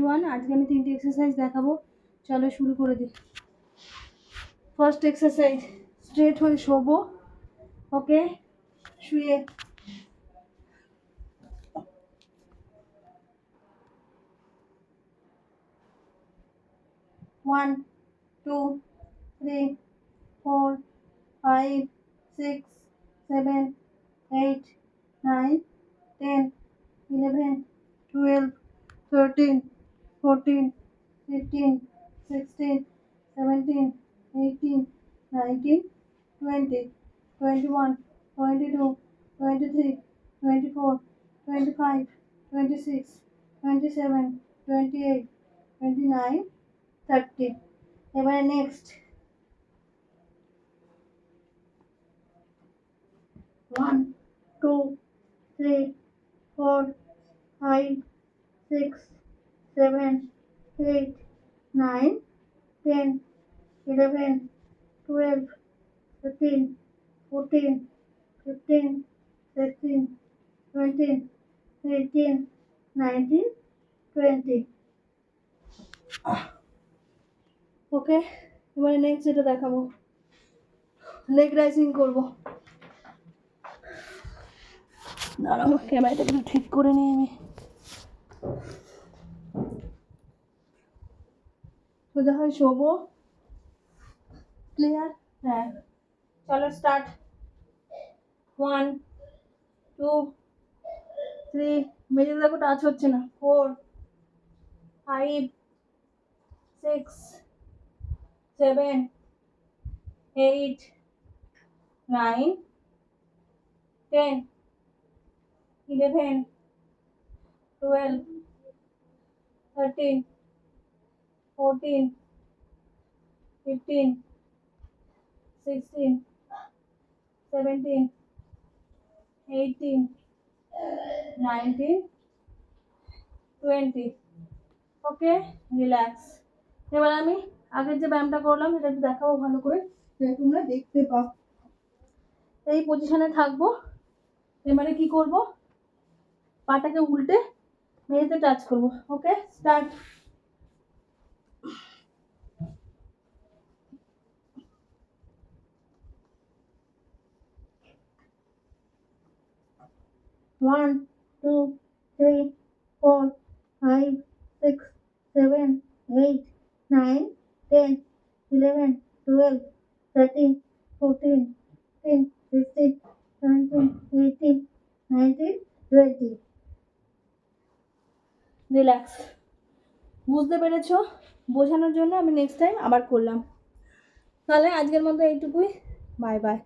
21। আজকে আমি 3টে এক্সারসাইজ দেখাবো, চলো শুরু করে দিই। ফার্স্ট এক্সারসাইজ, স্ট্রেট হয়ে শোবো। ওকে, শুয়ে 1 2 3 4 5 6 7 8 9 10 11 12 13 14 15 16 17 18 19 20 21 22 23 24 25 26 27 28 29 30। এবারে নেক্সট 1 2 3 4 5 6 7 8 9 10 11 12 13 14 15 16 17 18 19 20। ওকে, এবারে নেক্সট যেটা দেখাবো, লেগ রাইজিং করবো। দাঁড়াও, ক্যামেরাটা একটু ঠিক করে নিই আমি। সোজা হয় শোবো, ক্লিয়ার? হ্যাঁ, চলো স্টার্ট। 1 2 3, মিডিল দেখো টাচ হচ্ছে না। 4 5 6 7 8 9 10 11 12 13 14 15 16 17 18 19 20। ওকে, রিল্যাক্স। এবার আমি আগের যে ব্যায়ামটা করলাম সেটা একটু দেখাবো ভালো করে, যাতে তোমরা দেখতে পাও। এই পজিশনে থাকবো। এবারে কি করব, পাটাকে উল্টে মেঝেতে টাচ করব। ওকে, স্টার্ট। 1 2 3 4 5 6 7 8 9 10 11 12 13 14 15 16 17 18 19 20। রিল্যাক্স। বুঝতে পেরেছো? বোঝানোর জন্য আমি নেক্সট টাইম আবার করলাম। তাহলে আজকের মতো এইটুকুই। Bye bye.